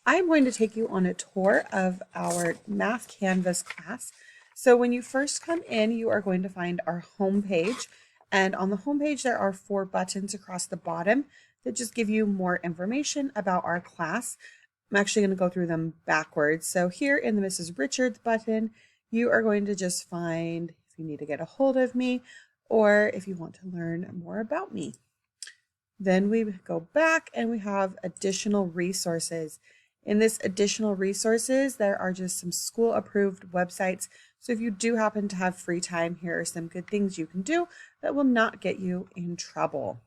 I'm going to take you on a tour of our Math Canvas class. So when you first come in, you are going to find our home page. And on the home page, there are 4 buttons across the bottom that just give you more information about our class. I'm actually going to go through them backwards. So here in the Mrs. Richards button, you are going to just find if you need to get a hold of me or if you want to learn more about me. Then we go back and we have additional resources. In this additional resources, there are just some school approved websites. So if you do happen to have free time, here are some good things you can do that will not get you in trouble.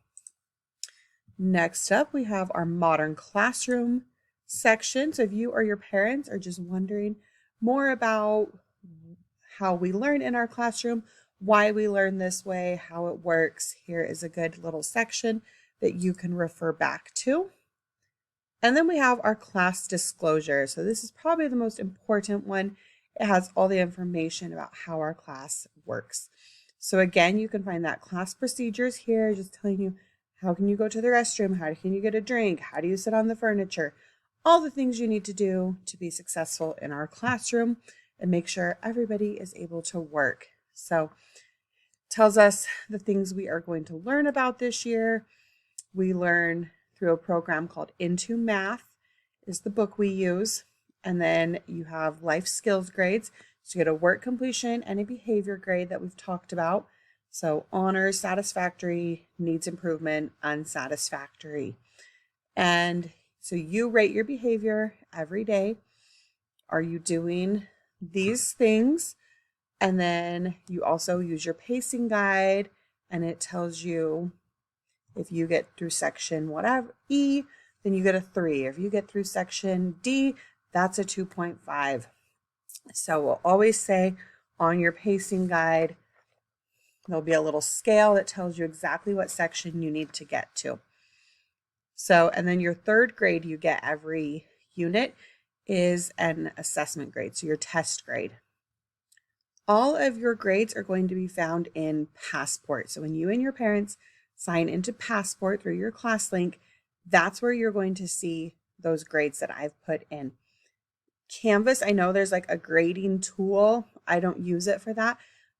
Next up, we have our modern classroom section. So if you or your parents are just wondering more about how we learn in our classroom, why we learn this way, how it works, here is a good little section that you can refer back to. And then we have our class disclosure. So this is probably the most important one. It has all the information about how our class works. So again, you can find that class procedures here, just telling you how can you go to the restroom, how can you get a drink, how do you sit on the furniture, all the things you need to do to be successful in our classroom and make sure everybody is able to work. So it tells us the things we are going to learn about this year. We learn through a program called Into Math is the book we use. And then you have life skills grades. So you get a work completion and a behavior grade that we've talked about. So honors, satisfactory, needs improvement, unsatisfactory. And so you rate your behavior every day. Are you doing these things? And then you also use your pacing guide, and it tells you if you get through section whatever E, then you get a 3. If you get through section D, that's a 2.5. So we'll always say on your pacing guide, there'll be a little scale that tells you exactly what section you need to get to. So, and then your third grade you get every unit is an assessment grade, so your test grade. All of your grades are going to be found in Passport. So when you and your parents sign into Passport through your ClassLink, that's where you're going to see those grades that I've put in. Canvas, I know there's like a grading tool. I don't use it for that.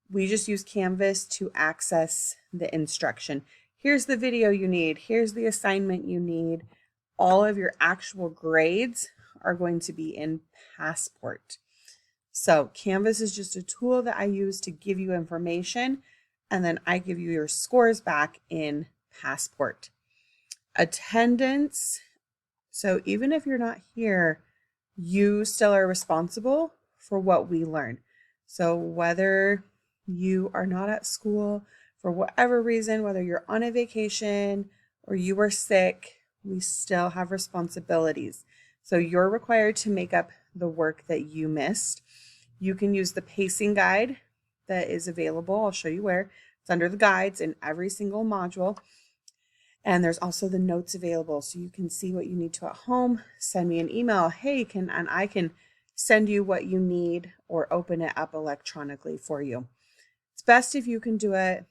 We just use Canvas to access the instruction. Here's the video you need. Here's the assignment you need. All of your actual grades are going to be in Passport. So Canvas is just a tool that I use to give you information, and then I give you your scores back in Passport. Attendance. So even if you're not here, you still are responsible for what we learn. So whether you are not at school for whatever reason, whether you're on a vacation or you are sick, we still have responsibilities. So you're required to make up the work that you missed. You can use the pacing guide that is available. I'll show you where. It's under the guides in every single module. And there's also the notes available, so you can see what you need to at home. Send me an email. Hey, I can send you what you need or open it up electronically for you. It's best if you can do it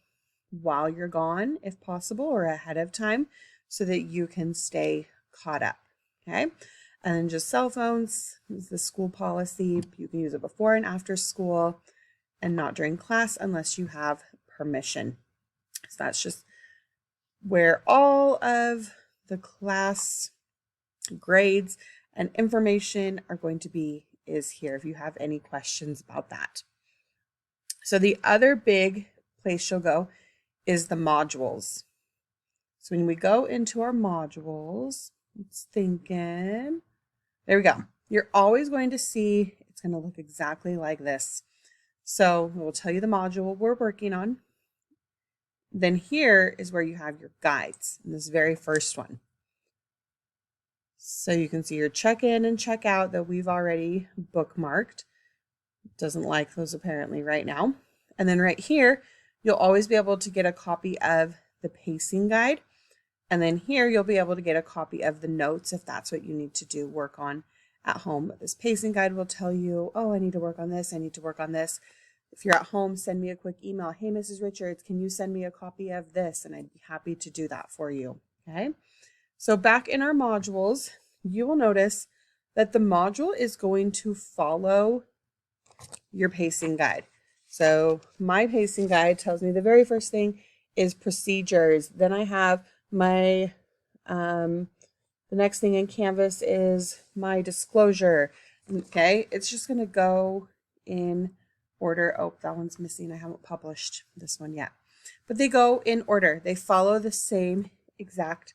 while you're gone, if possible, or ahead of time, so that you can stay caught up. Okay. And then just cell phones is the school policy. You can use it before and after school and not during class unless you have permission. So that's just where all of the class grades and information are going to be is here if you have any questions about that. So the other big place you'll go is the modules. So when we go into our modules, it's thinking, there we go. You're always going to see, it's going to look exactly like this. So we'll tell you the module we're working on. Then here is where you have your guides in this very first one. So you can see your check in and check out that we've already bookmarked. It doesn't like those apparently right now. And then right here, you'll always be able to get a copy of the pacing guide. And then here you'll be able to get a copy of the notes if that's what you need to do work on at home. But this pacing guide will tell you, oh, I need to work on this. I need to work on this. If you're at home, send me a quick email. Hey, Mrs. Richards, can you send me a copy of this? And I'd be happy to do that for you. Okay. So back in our modules, you will notice that the module is going to follow your pacing guide. So my pacing guide tells me the very first thing is procedures. Then I have my, the next thing in Canvas is my disclosure. Okay, it's just going to go in order. Oh, that one's missing. I haven't published this one yet. But they go in order. They follow the same exact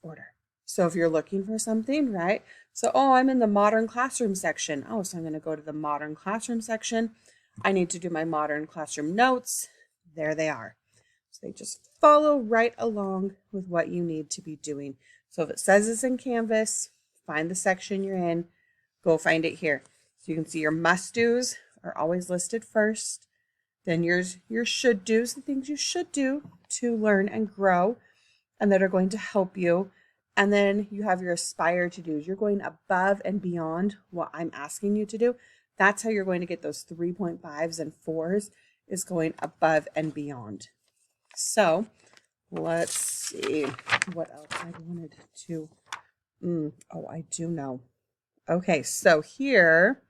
order. So if you're looking for something, right? So, oh, I'm in the modern classroom section. Oh, so I'm going to go to the modern classroom section. I need to do my modern classroom notes. There they are. So they just follow right along with what you need to be doing. So if it says it's in Canvas, find the section you're in, go find it here. So you can see your must-dos are always listed first. Then your should-dos, the things you should do to learn and grow and that are going to help you. And then you have your aspire to do's. You're going above and beyond what I'm asking you to do. That's how you're going to get those 3.5s and 4s, is going above and beyond. So let's see what else I wanted to. Oh, I do know. Okay, so here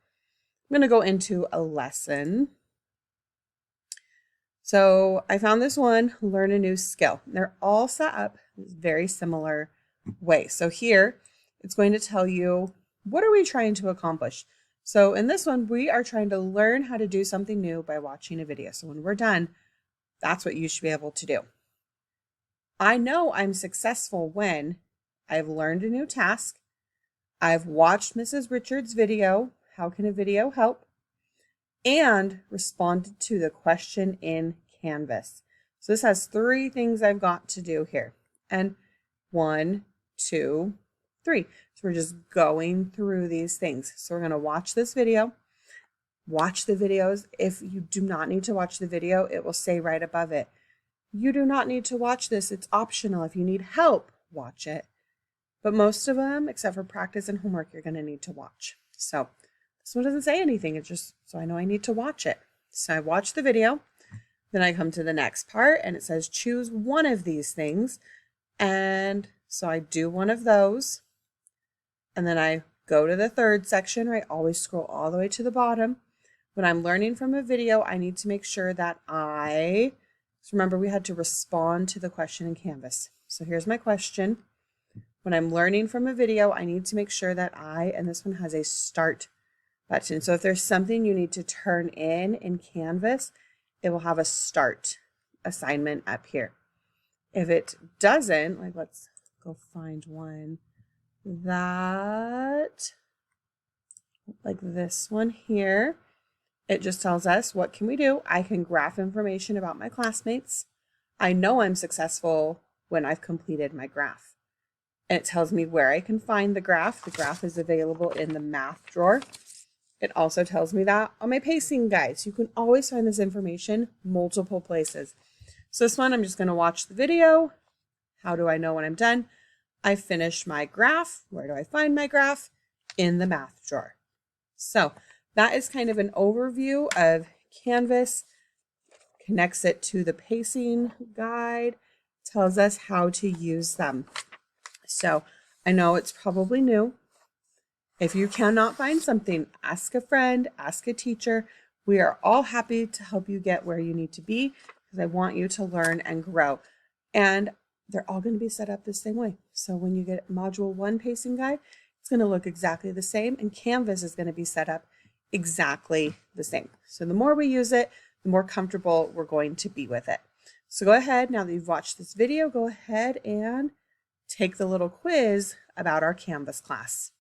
I'm going to go into a lesson. So I found this one, learn a new skill. They're all set up very similar way. So here it's going to tell you, what are we trying to accomplish? So in this one, we are trying to learn how to do something new by watching a video. So when we're done, that's what you should be able to do. I know I'm successful when I've learned a new task, I've watched Mrs. Richards' video, how can a video help, and responded to the question in Canvas. So this has 3 things I've got to do here. And 1, 2, 3. So we're just going through these things. So we're going to watch this video, watch the videos. If you do not need to watch the video, it will say right above it, you do not need to watch this. It's optional. If you need help, watch it. But most of them, except for practice and homework, you're going to need to watch. So this one doesn't say anything. It's just so I know I need to watch it. So I watch the video. Then I come to the next part and it says choose one of these things. And so I do one of those. And then I go to the third section, right? Always scroll all the way to the bottom. When I'm learning from a video, I need to make sure that so remember we had to respond to the question in Canvas. So here's my question. When I'm learning from a video, I need to make sure that and this one has a start button. So if there's something you need to turn in Canvas, it will have a start assignment up here. If it doesn't, like let's go find one that, like this one here, it just tells us what can we do. I can graph information about my classmates. I know I'm successful when I've completed my graph. And it tells me where I can find the graph. The graph is available in the math drawer. It also tells me that on my pacing guides. You can always find this information multiple places. So this one, I'm just going to watch the video. How do I know when I'm done? I finished my graph. Where do I find my graph? In the math drawer. So that is kind of an overview of Canvas. Connects it to the pacing guide. Tells us how to use them. So I know it's probably new. If you cannot find something, ask a friend, ask a teacher. We are all happy to help you get where you need to be because I want you to learn and grow. And they're all going to be set up the same way. So when you get Module 1 pacing guide, it's going to look exactly the same, and Canvas is going to be set up exactly the same. So the more we use it, the more comfortable we're going to be with it. So go ahead, now that you've watched this video, go ahead and take the little quiz about our Canvas class.